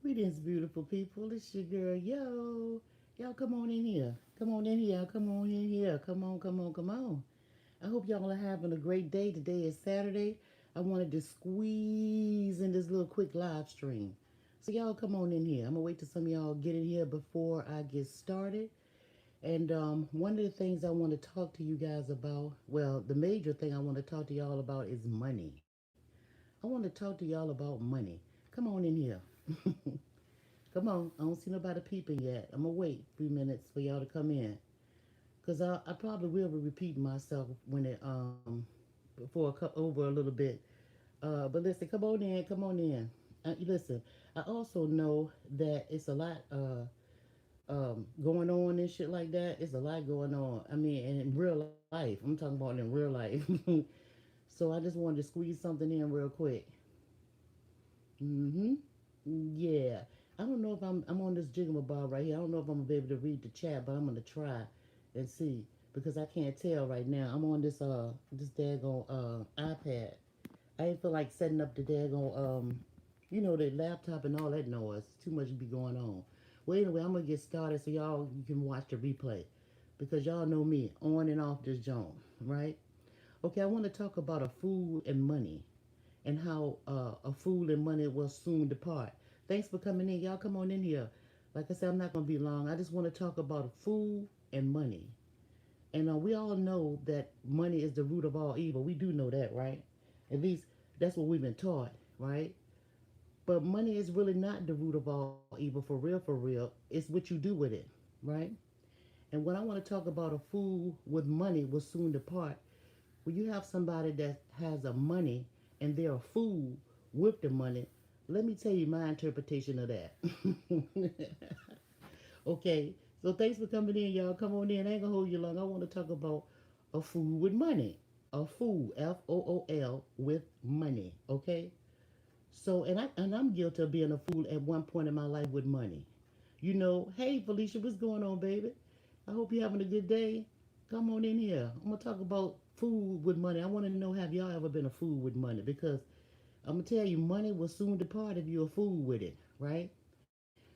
Greetings, beautiful people. It's your girl, yo. Y'all come on in here. Come on in here. Come on in here. Come on, come on, come on. I hope y'all are having a great day. Today is Saturday. I wanted to squeeze in this little quick live stream. So y'all come on in here. I'm gonna wait till some of y'all get in here before I get started. And one of the things I want to talk to you guys about, well, the major thing I want to talk to y'all about is money. I want to talk to y'all about money. Come on in here. Come on, I don't see nobody peeping yet. I'm gonna wait a few minutes for y'all to come in, cause I probably will be repeating myself when it over a little bit. But listen, come on in. Listen, I also know that it's a lot going on and shit like that. It's a lot going on. I mean, in real life, I'm talking about in real life. So I just wanted to squeeze something in real quick. Mm-hmm. Yeah. I don't know if I'm on this jigamabob right here. I don't know if I'm gonna be able to read the chat, but I'm gonna try and see because I can't tell right now. I'm on this daggone iPad. I ain't feel like setting up the daggone the laptop and all that noise. Too much be going on. Well, anyway, I'm gonna get started so y'all you can watch the replay because y'all know me on and off this joint, right? Okay, I want to talk about a fool and money and how a fool and money will soon depart. Thanks for coming in. Y'all come on in here. Like I said, I'm not going to be long. I just want to talk about a fool and money. And we all know that money is the root of all evil. We do know that, right? At least that's what we've been taught, right? But money is really not the root of all evil for real. It's what you do with it, right? And when I want to talk about a fool with money will soon depart, when you have somebody that has a money and they're a fool with the money, let me tell you my interpretation of that. Okay, so thanks for coming in, y'all. Come on in. I ain't gonna hold you long. I want to talk about a fool with money. A fool, FOOL, with money. Okay, so and I'm guilty of being a fool at one point in my life with money. Hey Felicia, what's going on, baby? I hope you're having a good day. Come on in here. I'm gonna talk about food with money. I want to know, have y'all ever been a fool with money? Because I'm gonna tell you, money will soon depart if you're a fool with it, right?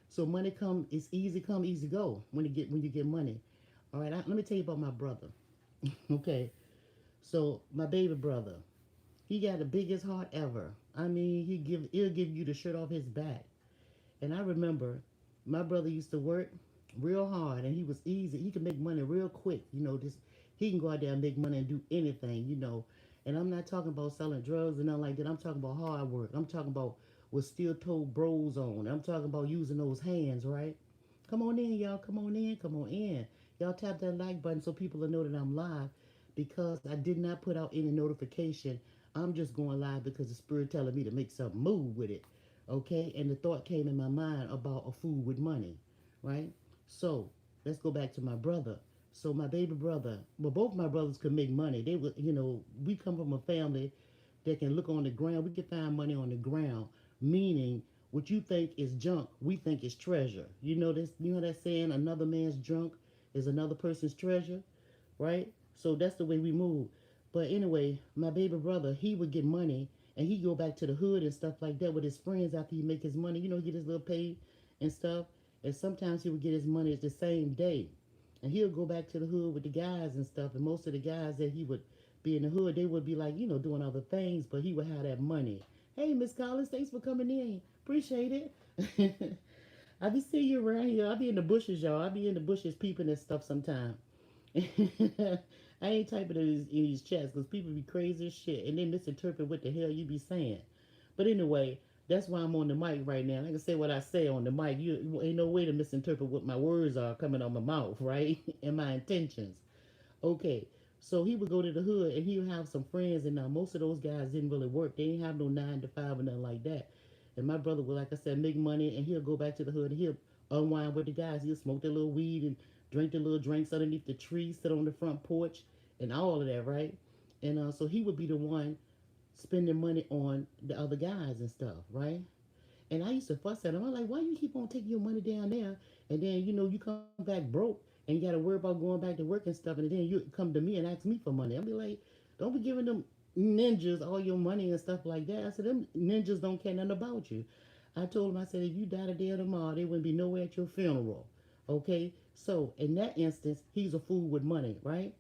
So money it's easy come, easy go when you get money. All right, let me tell you about my brother. Okay, so my baby brother, he got the biggest heart ever. I mean, he'll give you the shirt off his back. And I remember my brother used to work real hard and he was easy. He could make money real quick. Just he can go out there and make money and do anything. And I'm not talking about selling drugs and nothing like that. I'm talking about hard work. I'm talking about with steel toe bros on. I'm talking about using those hands, right? Come on in, y'all. Come on in. Come on in. Y'all tap that like button so people will know that I'm live because I did not put out any notification. I'm just going live because the spirit telling me to make some move with it. Okay? And the thought came in my mind about a fool with money, right? So let's go back to my brother. So my baby brother, well, both my brothers could make money. They were, we come from a family that can look on the ground. We can find money on the ground, meaning what you think is junk, we think is treasure. You know this. You know that saying, another man's junk is another person's treasure, right? So that's the way we move. But anyway, my baby brother, he would get money and he'd go back to the hood and stuff like that with his friends after he make his money. Get his little pay and stuff. And sometimes he would get his money the same day. And he'll go back to the hood with the guys and stuff. And most of the guys that he would be in the hood, they would be like, doing other things, but he would have that money. Hey, Miss Collins, thanks for coming in. Appreciate it. I be seeing you around here. I be in the bushes, y'all. I be in the bushes peeping and stuff sometimes. I ain't typing in these chats because people be crazy as shit and they misinterpret what the hell you be saying. But anyway, that's why I'm on the mic right now. I can say what I say on the mic. You ain't no way to misinterpret what my words are coming out my mouth, right? And my intentions. Okay, so he would go to the hood and he would have some friends, and now most of those guys didn't really work. They didn't have no 9 to 5 or nothing like that. And my brother would, like I said, make money, and he'll go back to the hood and he'll unwind with the guys. He'll smoke their little weed and drink their little drinks underneath the tree, sit on the front porch, and all of that, right? And so he would be the one spending money on the other guys and stuff, right? And I used to fuss at him. I'm like, why you keep on taking your money down there? And then, you come back broke and you got to worry about going back to work and stuff. And then you come to me and ask me for money. I'll be like, don't be giving them ninjas all your money and stuff like that. I said, them ninjas don't care nothing about you. I told him, I said, if you died today or tomorrow, there wouldn't be nowhere at your funeral. Okay? So, in that instance, he's a fool with money, right?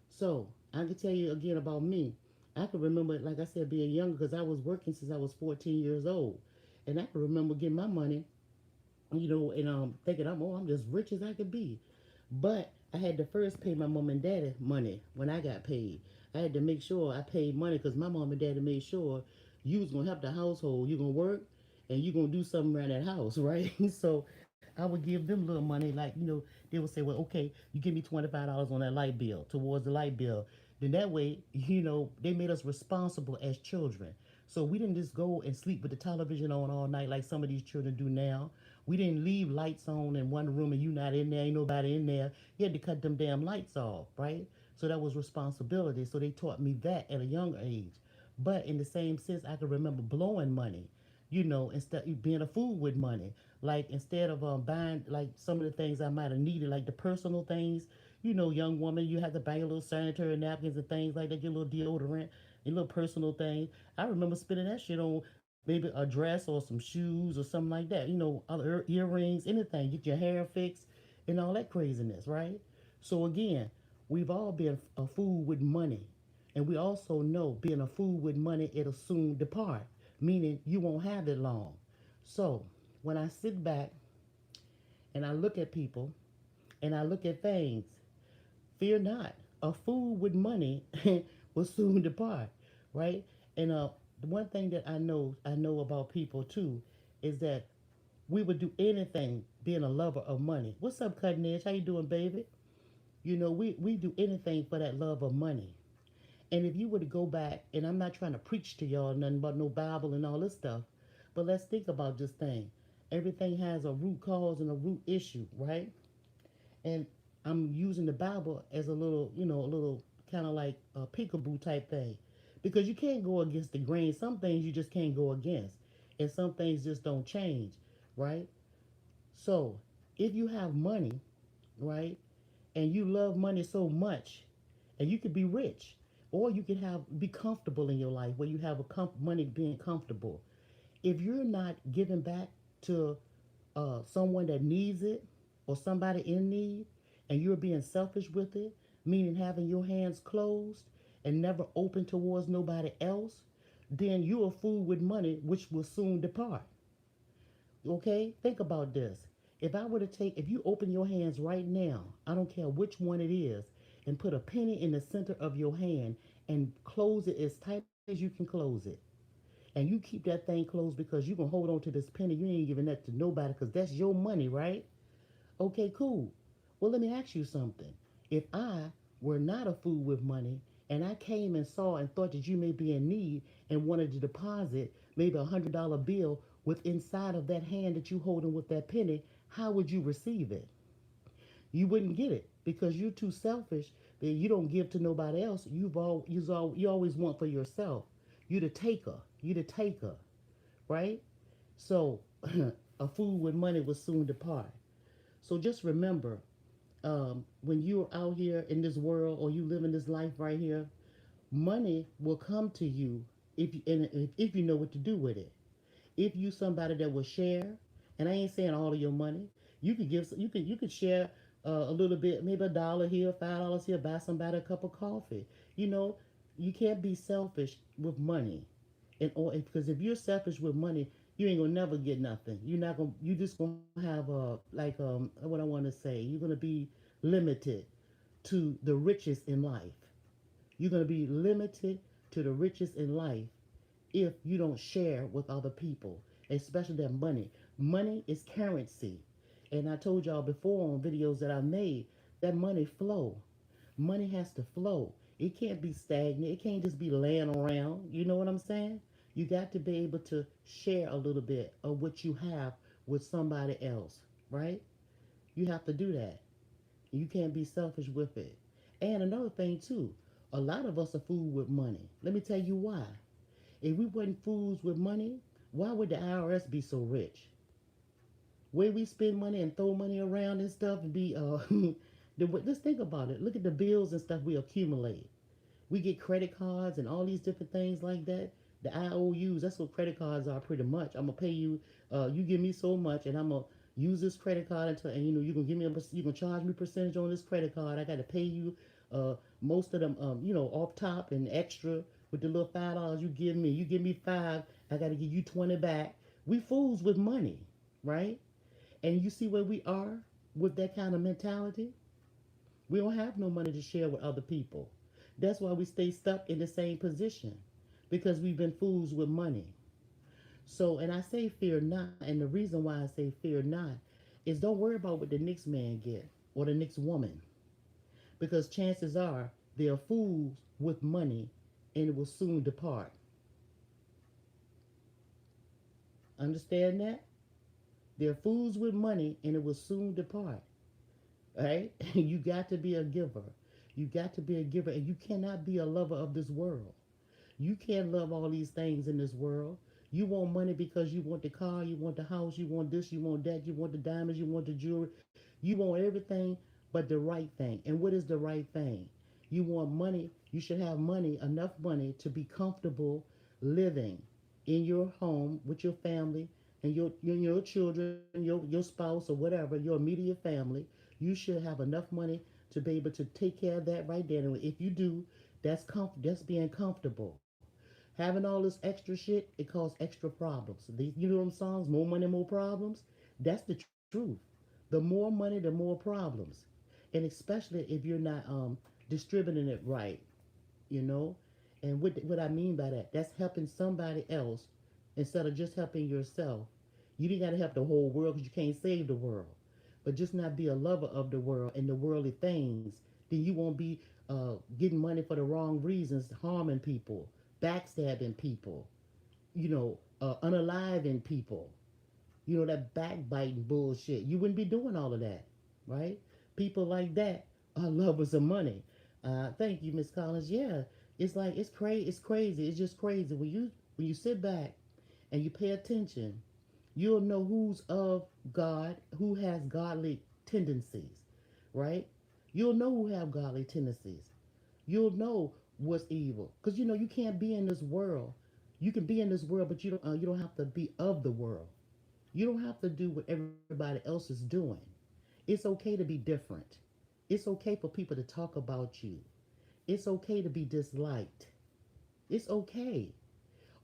So, I can tell you again about me. I can remember, like I said, being younger because I was working since I was 14 years old. And I can remember getting my money, and thinking I'm just rich as I could be. But I had to first pay my mom and daddy money when I got paid. I had to make sure I paid money because my mom and daddy made sure you was gonna help the household. You gonna work and you gonna do something around that house, right? So I would give them little money, like they would say, well, okay, you give me $25 on that light bill towards the light bill. Then that way, they made us responsible as children. So we didn't just go and sleep with the television on all night like some of these children do now. We didn't leave lights on in one room and you not in there, ain't nobody in there. You had to cut them damn lights off, right? So that was responsibility. So they taught me that at a young age. But in the same sense, I can remember blowing money, instead of being a fool with money. Like instead of buying like some of the things I might have needed, like the personal things, young woman, you have to buy your little sanitary napkins and things like that, your little deodorant, your little personal things. I remember spending that shit on maybe a dress or some shoes or something like that. Other earrings, anything. Get your hair fixed and all that craziness, right? So again, we've all been a fool with money. And we also know being a fool with money, it'll soon depart, meaning you won't have it long. So when I sit back and I look at people and I look at things, fear not. A fool with money will soon depart, right? And the one thing that I know about people too, is that we would do anything being a lover of money. What's up, Cutting Edge? How you doing, baby? We do anything for that love of money. And if you were to go back, and I'm not trying to preach to y'all nothing about no Bible and all this stuff, but let's think about this thing. Everything has a root cause and a root issue, right? And I'm using the Bible as a little kind of like a peekaboo type thing, because you can't go against the grain. Some things you just can't go against, and some things just don't change, right? So if you have money, right, and you love money so much, and you could be rich, or you could be comfortable in your life where you have money being comfortable. If you're not giving back to someone that needs it or somebody in need, and you're being selfish with it, meaning having your hands closed and never open towards nobody else, then you're a fool with money which will soon depart. Okay? Think about this. If you open your hands right now, I don't care which one it is, and put a penny in the center of your hand and close it as tight as you can close it, and you keep that thing closed because you're going to hold on to this penny, you ain't giving that to nobody because that's your money, right? Okay, cool. Well, let me ask you something. If I were not a fool with money and I came and saw and thought that you may be in need and wanted to deposit maybe $100 bill with inside of that hand that you holding with that penny, how would you receive it? You wouldn't get it because you're too selfish that you don't give to nobody else. You always want for yourself. You the taker. You the taker, right? So a fool with money will soon depart. So just remember, when you're out here in this world or you live in this life right here, money will come to you if you know what to do with it. If you somebody that will share, and I ain't saying all of your money, you could share a little bit, maybe $1 here, $5 here, buy somebody a cup of coffee. You know, you can't be selfish with money, and or because if you're selfish with money, you ain't gonna never get nothing. You're not gonna. You just gonna have what I want to say. You're gonna be limited to the riches in life. You're gonna be limited to the riches in life if you don't share with other people, especially that money. Money is currency. And I told y'all before on videos that I made that money flow. Money has to flow. It can't be stagnant. It can't just be laying around. You know what I'm saying? You got to be able to share a little bit of what you have with somebody else, right? You have to do that. You can't be selfish with it. And another thing too, a lot of us are fooled with money. Let me tell you why. If we wasn't fools with money, why would the IRS be so rich? Where we spend money and throw money around and stuff and be just think about it. Look at the bills and stuff we accumulate. We get credit cards and all these different things like that. The IOUs, that's what credit cards are pretty much. I'm gonna pay you. You give me so much, and I'm gonna use this credit card until, and you're gonna give me you gonna charge me percentage on this credit card. I got to pay you most of them, off top and extra with the little $5 you give me. You give me five, I got to give you 20 back. We fools with money, right? And you see where we are with that kind of mentality. We don't have no money to share with other people. That's why we stay stuck in the same position because we've been fools with money. So, and I say fear not, and the reason why I say fear not is don't worry about what the next man get or the next woman, because chances are they are fools with money and it will soon depart. Understand that? They're fools with money and it will soon depart. Right? You got to be a giver. You got to be a giver, and you cannot be a lover of this world. You can't love all these things in this world. You want money because you want the car, you want the house, you want this, you want that, you want the diamonds, you want the jewelry. You want everything but the right thing. And what is the right thing? You want money. You should have money, enough money to be comfortable living in your home with your family and your children, your spouse or whatever, your immediate family. You should have enough money to be able to take care of that right there. And if you do, that's being comfortable. Having all this extra shit, it causes extra problems. You know them songs, more money, more problems? That's the truth. The more money, the more problems. And especially if you're not distributing it right, you know? And what I mean by that, that's helping somebody else instead of just helping yourself. You ain't got to help the whole world because you can't save the world. But just not be a lover of the world and the worldly things, then you won't be getting money for the wrong reasons, harming people, backstabbing people, unaliving people, that backbiting bullshit. You wouldn't be doing all of that, right? People like that are lovers of money. Thank you, Miss Collins. Yeah, it's like it's crazy. It's crazy. It's just crazy when you sit back and you pay attention. You'll know who's of God, who has godly tendencies, right? You'll know who have godly tendencies. You'll know what's evil because you can't be in this world. You can be in this world, but you don't have to be of the world. You don't have to do what everybody else is doing. It's okay to be different. It's okay for people to talk about you. It's okay to be disliked. It's okay.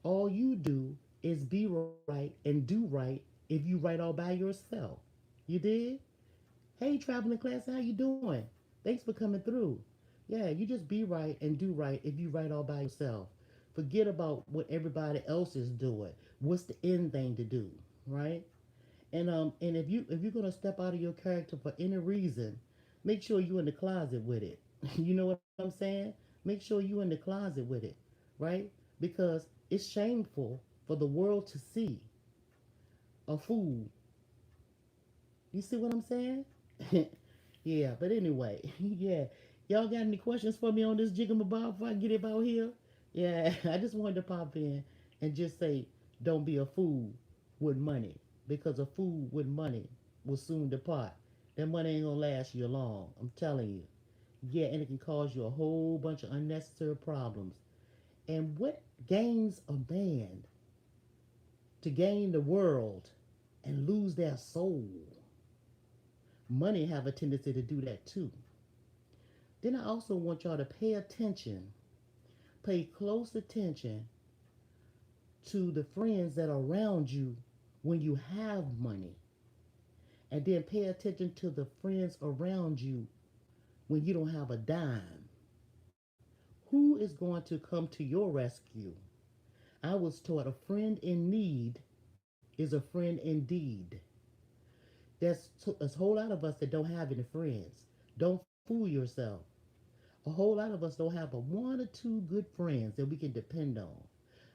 All you do is be right and do right if you write all by yourself. You did? Hey, traveling class, how you doing? Thanks for coming through. Yeah, you just be right and do right if you write all by yourself. Forget about what everybody else is doing. What's the end thing to do, right? And if you're gonna step out of your character for any reason, make sure you in the closet with it. You know what I'm saying? Make sure you in the closet with it, right? Because it's shameful for the world to see a fool. You see what I'm saying? Yeah, but anyway, yeah. Y'all got any questions for me on this jigamabob before I get it out here? Yeah, I just wanted to pop in and just say, don't be a fool with money, because a fool with money will soon depart. That money ain't gonna last you long. I'm telling you. Yeah, and it can cause you a whole bunch of unnecessary problems. And what gains a man to gain the world and lose their soul? Money have a tendency to do that too. Then I also want y'all to pay close attention to the friends that are around you when you have money. And then pay attention to the friends around you when you don't have a dime. Who is going to come to your rescue? I was taught a friend in need is a friend indeed. There's a whole lot of us that don't have any friends. Don't fool yourself. A whole lot of us don't have but one or two good friends that we can depend on.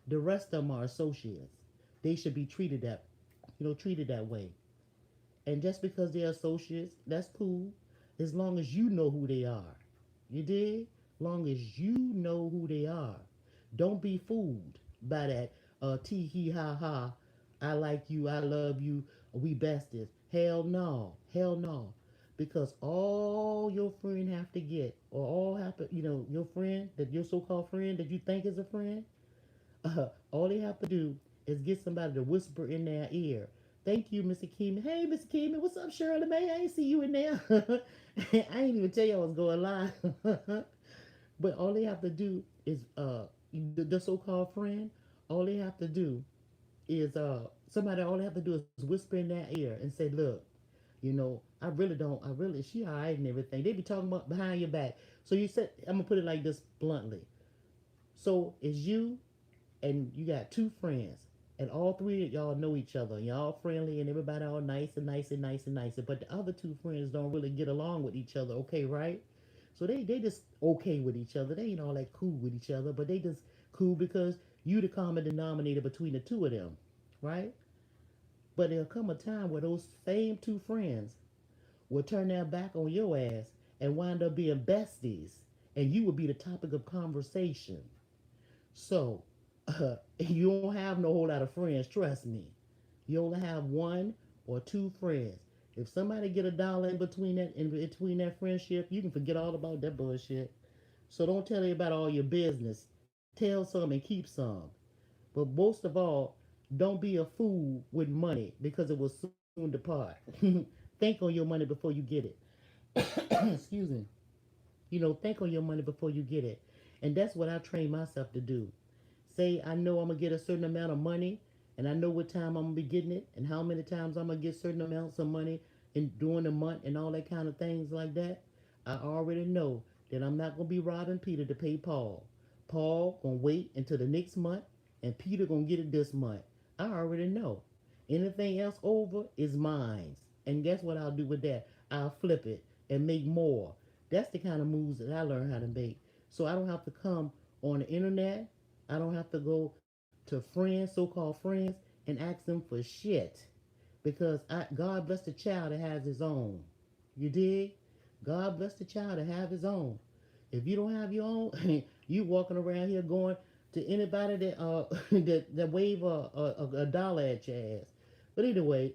The rest of them are associates. They should be treated that way. And just because they're associates, that's cool, as long as you know who they are. You did? Long as you know who they are. Don't be fooled by that tee hee ha ha. I like you, I love you, we besties. Hell no. Hell no. Because all your friend have to get, or all happen, your friend, that your so-called friend that you think is a friend, All they have to do is get somebody to whisper in their ear. Thank you, Mr. Keeman. Hey, Mr. Keeman, what's up, Shirley May? I ain't see you in there. I ain't even tell you I was going live. But all they have to do is the so-called friend. All they have to do is somebody. All they have to do is whisper in their ear and say, "Look, I really don't. I really she alright and everything." They be talking about behind your back. So you said, I'm gonna put it like this bluntly. So it's you and you got two friends, and all three of y'all know each other. Y'all friendly and everybody all nice and nice and nice and nice. But the other two friends don't really get along with each other. Okay, right? So they just okay with each other. They ain't all that cool with each other, but they just cool because you the common denominator between the two of them, right? But there'll come a time where those same two friends will turn their back on your ass and wind up being besties, and you will be the topic of conversation. So you don't have no whole lot of friends, trust me. You only have one or two friends. If somebody get $1 in between that friendship, you can forget all about that bullshit. So don't tell anybody all your business. Tell some and keep some. But most of all, don't be a fool with money because it will soon depart. Think on your money before you get it. Excuse me. Think on your money before you get it. And that's what I train myself to do. Say I know I'm gonna get a certain amount of money, and I know what time I'm gonna be getting it, and how many times I'm gonna get certain amounts of money in during the month, and all that kind of things like that. I already know that I'm not gonna be robbing Peter to pay Paul. Paul gonna wait until the next month, and Peter gonna get it this month. I already know. Anything else over is mine. And guess what I'll do with that? I'll flip it and make more. That's the kind of moves that I learned how to make. So I don't have to come on the internet. I don't have to go to friends, so-called friends, and ask them for shit. Because God bless the child that has his own. You dig? God bless the child that have his own. If you don't have your own, you walking around here going to anybody that that wave a dollar at your ass. But anyway,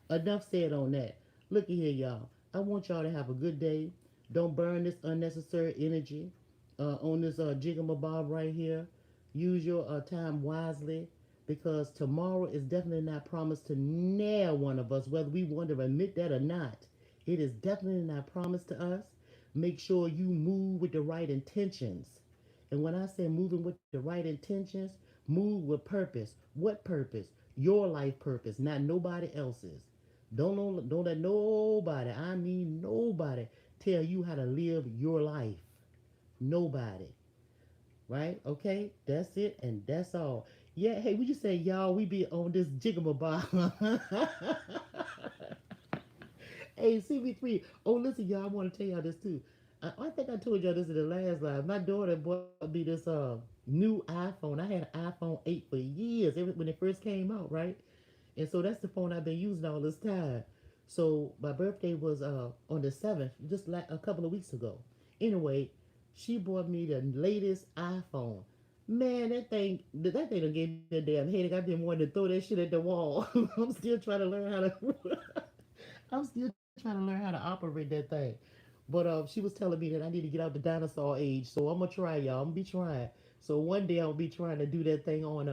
enough said on that. Looky here, y'all. I want y'all to have a good day. Don't burn this unnecessary energy on this jigamabob right here. Use your time wisely because tomorrow is definitely not promised to near one of us, whether we want to admit that or not. It is definitely not promised to us. Make sure you move with the right intentions. And when I say moving with the right intentions, move with purpose. What purpose? Your life purpose, not nobody else's. Don't let nobody, I mean nobody, tell you how to live your life. Nobody. Right? Okay? That's it and that's all. Yeah, hey, would you say y'all we be on this jigamabob? Hey, CB3. Oh, listen, y'all, I want to tell y'all this too. I think I told y'all this in the last live. My daughter bought me this new iPhone. I had an iPhone 8 for years, when it first came out, right? And so that's the phone I've been using all this time. So my birthday was on the 7th, just like a couple of weeks ago. Anyway, she bought me the latest iPhone. Man, that thing done gave me a damn headache. I've been wanting to throw that shit at the wall. I'm still trying to learn how to I'm still trying to learn how to operate that thing. But she was telling me that I need to get out the dinosaur age, so I'm gonna try, y'all. I'm gonna be trying. So one day I'll be trying to do that thing on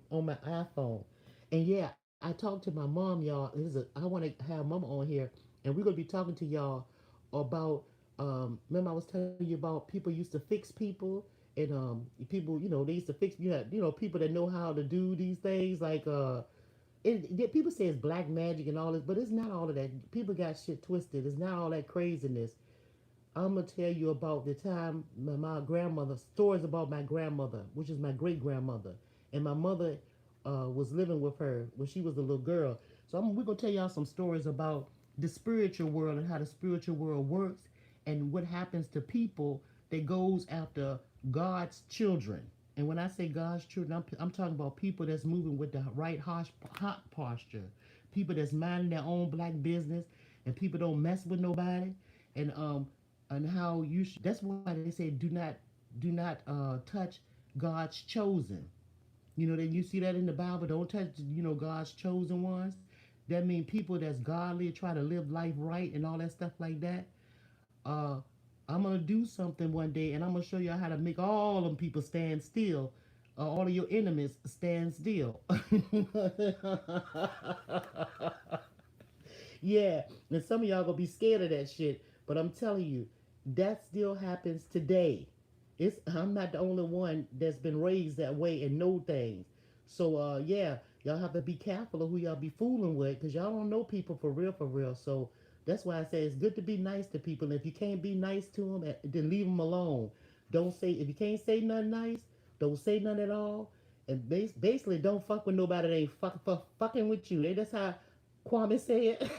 my iPhone. And yeah, I talked to my mom, y'all. I want to have mama on here, and we're gonna be talking to y'all about. Remember I was telling you about people used to fix people, and people, they used to fix. You had, people that know how to do these things, like people say it's black magic and all this, but it's not all of that. People got shit twisted. It's not all that craziness. I'm gonna tell you about the time my grandmother, stories about my grandmother, which is my great grandmother, and my mother was living with her when she was a little girl. So we're gonna tell y'all some stories about the spiritual world and how the spiritual world works and what happens to people that goes after God's children. And when I say God's children, I'm talking about people that's moving with the right heart posture, people that's minding their own black business, and people don't mess with nobody, and how you. That's why they say do not touch God's chosen. That you see that in the Bible. Don't touch, God's chosen ones. That means people that's godly, try to live life right and all that stuff like that. Uh, I'm gonna do something one day, and I'm gonna show y'all how to make all them people stand still. all of your enemies stand still. Yeah, and some of y'all gonna be scared of that shit, but I'm telling you, that still happens today. I'm not the only one that's been raised that way and know things. So yeah, y'all have to be careful of who y'all be fooling with, because y'all don't know people for real, for real. So that's why I say it's good to be nice to people. If you can't be nice to them, then leave them alone. Don't say, if you can't say nothing nice, don't say nothing at all. And basically, don't fuck with nobody that ain't fucking with you. That's how Kwame said.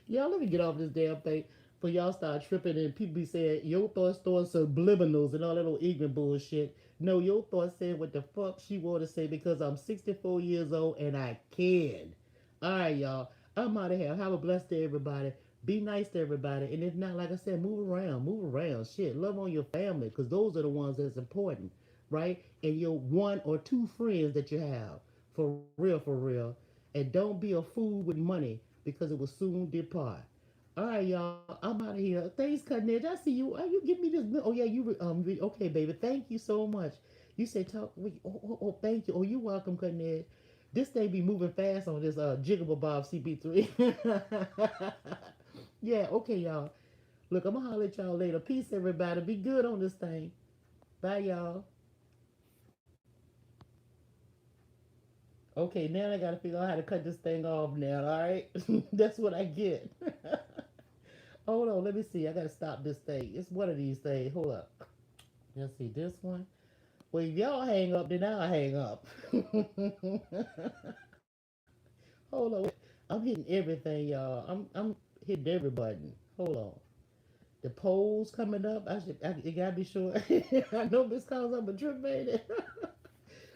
Y'all, let me get off this damn thing. For y'all start tripping and people be saying your thoughts throwing subliminals and all that old ignorant bullshit. No, your thoughts saying what the fuck she want to say because I'm 64 years old and I can. All right, y'all. I'm out of here. Have a blessed day, everybody. Be nice to everybody. And if not, like I said, move around. Move around. Shit. Love on your family because those are the ones that's important, right? And your one or two friends that you have. For real, for real. And don't be a fool with money because it will soon depart. All right, y'all. I'm out of here. Thanks, Cutnedge. I see you. You give me this. Oh yeah, okay, baby. Thank you so much. You say talk. Thank you. Oh, you're welcome, Cutnedge. This thing be moving fast on this Jiggable Bob CP3. Yeah. Okay, y'all. Look, I'm gonna holler at y'all later. Peace, everybody. Be good on this thing. Bye, y'all. Okay, now I gotta figure out how to cut this thing off now. All right, that's what I get. Hold on, let me see. I gotta stop this thing. It's one of these things. Hold up. Let's see this one. Well, if y'all hang up, then I'll hang up. Hold on. I'm hitting everything, y'all. I'm hitting every button. Hold on. The polls coming up. You gotta be sure. I know this cause I'm a trip man.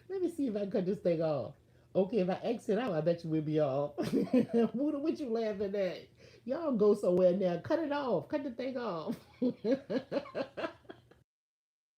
Let me see if I can cut this thing off. Okay, if I exit out, I bet you we'll be off. What you laughing at? Y'all go somewhere now. Cut it off. Cut the thing off.